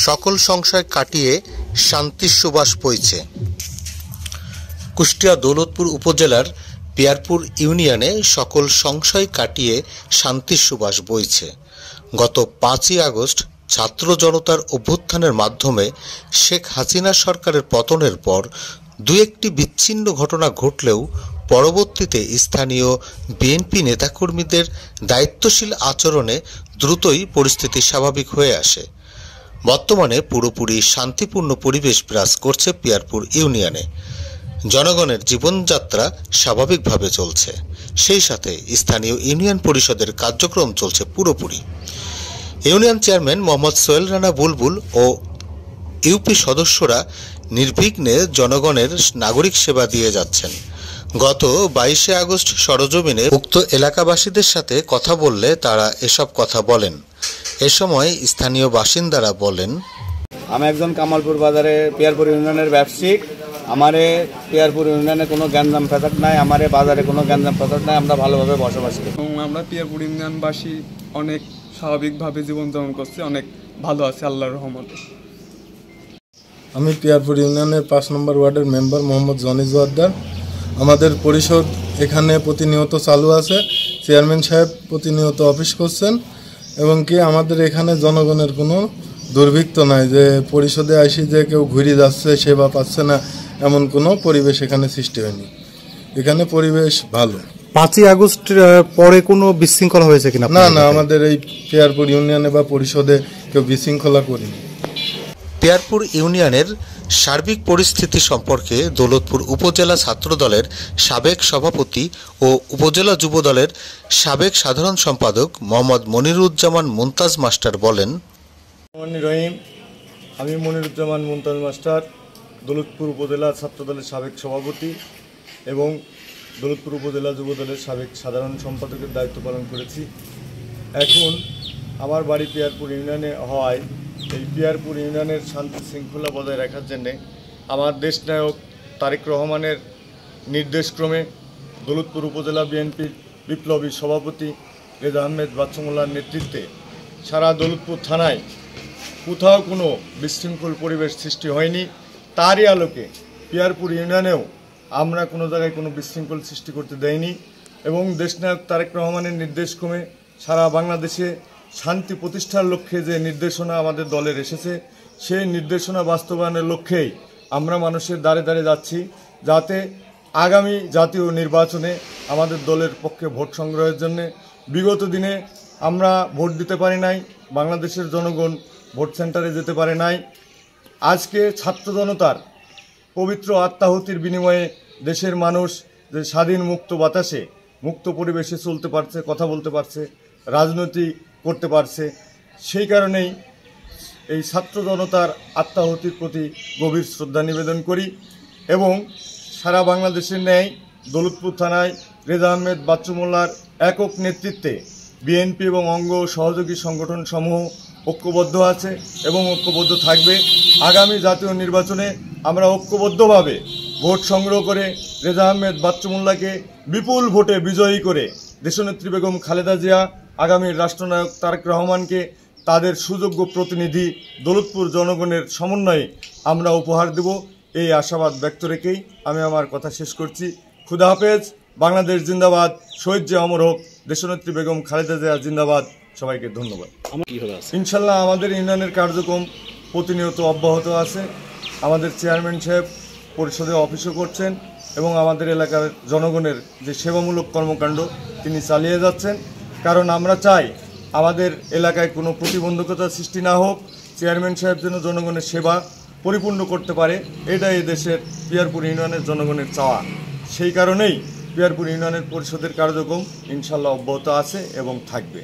সকল সংশয় কাটিয়ে শান্তির সুবাস বইছে। কুষ্টিয়া দৌলতপুর উপজেলার পিয়ারপুর ইউনিয়নে সকল সংশয় কাটিয়ে শান্তির সুবাস বইছে। গত 5ই আগস্ট ছাত্র জনতার অভ্যুত্থানের মাধ্যমে শেখ হাসিনা সরকারের পতনের পর দু একটি বিচ্ছিন্ন ঘটনা ঘটলেও পরবর্তীতে স্থানীয় বিএনপি নেতাকর্মীদের দায়িত্বশীল আচরণে দ্রুতই পরিস্থিতি স্বাভাবিক হয়ে আসে। বর্তমানে পুরোপুরি শান্তিপূর্ণ পরিবেশ বিরাজ করছে পিয়ারপুর ইউনিয়নে। জনগণের জীবনযাত্রা স্বাভাবিকভাবে চলছে, সেই সাথে স্থানীয় ইউনিয়ন পরিষদের কার্যক্রম চলছে পুরোপুরি। ইউনিয়ন চেয়ারম্যান মোহাম্মদ সোহেল রানা বুলবুল ও ইউপি সদস্যরা নির্বিঘ্নে জনগণের নাগরিক সেবা দিয়ে যাচ্ছেন। গত 22শে আগস্ট সরজমিনে উক্ত এলাকাবাসীদের সাথে কথা বললে তারা এসব কথা বলেন। এ সময় স্থানীয় বাসিন্দারা বলেন, আমি একজন কামালপুর বাজারে পিয়ারপুর ইউনিয়নের ব্যবসায়িক। আমারে পিয়ারপুর ইউনিয়নে কোনো গ্যাঞ্জাম ফ্যাসাদ নাই, আমারে বাজারে কোনো গ্যাঞ্জাম ফ্যাসাদ নাই। আমরা ভালোভাবে বসবাস করি। আমরা পিয়ারপুর ইউনিয়নবাসী অনেক স্বাভাবিকভাবে জীবনযাপন করছি, অনেক ভালো আছে আল্লাহর রহমতে। আমি পিয়ারপুর ইউনিয়নের 5 নম্বর ওয়ার্ডের মেম্বার মোহাম্মদ জনি জোয়ারদার। আমাদের পরিষদ এখানে প্রতিনিয়ত চালু আছে। চেয়ারম্যান সাহেব প্রতিনিয়ত অফিস করছেন এবং কি আমাদের এখানে জনগণের কোনো দুর্ভিক্ষ নাই যে পরিষদে আসি যে কেউ ঘুরে যাচ্ছে, সেবা পাচ্ছে না, এমন কোনো পরিবেশ এখানে সৃষ্টি হয়নি। এখানে পরিবেশ ভালো। 5ই আগস্ট পরে কোনো বিশৃঙ্খলা হয়েছে কিনা? না, আমাদের এই পিয়ারপুর ইউনিয়নে বা পরিষদে কেউ বিশৃঙ্খলা করিনি। পিয়ারপুর ইউনিয়নের সার্বিক পরিস্থিতি সম্পর্কে দৌলতপুর উপজেলা ছাত্রদলের সাবেক সভাপতি ও উপজেলা যুবদলের সাবেক সাধারণ সম্পাদক মোহাম্মদ মনিরুজ্জামান মুমতাজ মাস্টার বলেন, রহিম, আমি মনিরুজ্জামান মুমতাজ মাস্টার, দৌলতপুর উপজেলা ছাত্রদলের সাবেক সভাপতি এবং দৌলতপুর উপজেলা যুবদলের সাবেক সাধারণ সম্পাদকের দায়িত্ব পালন করেছি। এখন আমার বাড়ি পিয়ারপুর ইউনিয়নে হওয়ায় এই পিয়ারপুর ইউনিয়নের শান্তি শৃঙ্খলা বজায় রাখার জন্যে আমার দেশনায়ক তারেক রহমানের নির্দেশক্রমে দৌলতপুর উপজেলা বিএনপির বিপ্লবী সভাপতি রেজা আহমেদ বাচ্চুমোল্লার নেতৃত্বে সারা দৌলতপুর থানায় কোথাও কোনো বিশৃঙ্খল পরিবেশ সৃষ্টি হয়নি। তারই আলোকে পিয়ারপুর ইউনিয়নেও আমরা কোনো জায়গায় কোনো বিশৃঙ্খল সৃষ্টি করতে দেয়নি এবং দেশনায়ক তারেক রহমানের নির্দেশক্রমে সারা বাংলাদেশে শান্তি প্রতিষ্ঠার লক্ষ্যে যে নির্দেশনা আমাদের দলের এসেছে, সেই নির্দেশনা বাস্তবায়নের লক্ষ্যেই আমরা মানুষের দ্বারে দ্বারে যাচ্ছি, যাতে আগামী জাতীয় নির্বাচনে আমাদের দলের পক্ষে ভোট সংগ্রহের জন্য বিগত দিনে আমরা ভোট দিতে পারি নাই, বাংলাদেশের জনগণ ভোট সেন্টারে যেতে পারে নাই। আজকে ছাত্র জনতার পবিত্র আত্মাহুতির বিনিময়ে দেশের মানুষ যে স্বাধীন মুক্ত বাতাসে মুক্ত পরিবেশে চলতে পারছে, কথা বলতে পারছে, রাজনীতি করতে পারছে, সেই কারণেই এই ছাত্র জনতার আত্মাহুতির প্রতি গভীর শ্রদ্ধা নিবেদন করি এবং সারা বাংলাদেশের ন্যায় দৌলতপুর থানায় রেজা আহমেদ বাচ্চুমোল্লার একক নেতৃত্বে বিএনপি এবং অঙ্গ সহযোগী সংগঠন সমূহ ঐক্যবদ্ধ আছে এবং ঐক্যবদ্ধ থাকবে। আগামী জাতীয় নির্বাচনে আমরা ঐক্যবদ্ধভাবে ভোট সংগ্রহ করে রেজা আহমেদ বাচ্চুমোল্লাকে বিপুল ভোটে বিজয়ী করে দেশনেত্রী বেগম খালেদা জিয়া, আগামীর রাষ্ট্রনায়ক তারেক রহমানকে তাদের সুযোগ্য প্রতিনিধি দৌলতপুর জনগণের সমন্বয়ে আমরা উপহার দেব, এই আশাবাদ ব্যক্ত রেখেই আমি আমার কথা শেষ করছি। খুদা হাফেজ। বাংলাদেশ জিন্দাবাদ। শহীদ যে অমর হোক। দেশনেত্রী বেগম খালেদা জিয়া জিন্দাবাদ। সবাইকে ধন্যবাদ। ইনশাল্লাহ আমাদের ইউনিয়নের কার্যক্রম প্রতিনিয়ত অব্যাহত আছে। আমাদের চেয়ারম্যান সাহেব পরিষদে অফিসও করছেন এবং আমাদের এলাকার জনগণের যে সেবামূলক কর্মকাণ্ড তিনি চালিয়ে যাচ্ছেন। কারণ আমরা চাই আমাদের এলাকায় কোনো প্রতিবন্ধকতা সৃষ্টি না হোক, চেয়ারম্যান সাহেব যেন জনগণের সেবা পরিপূর্ণ করতে পারে, এটাই দেশের পিয়ারপুর ইউনিয়নের জনগণের চাওয়া। সেই কারণেই পিয়ারপুর ইউনিয়নের পরিষদের কার্যক্রম ইনশাল্লাহ অব্যাহত আছে এবং থাকবে।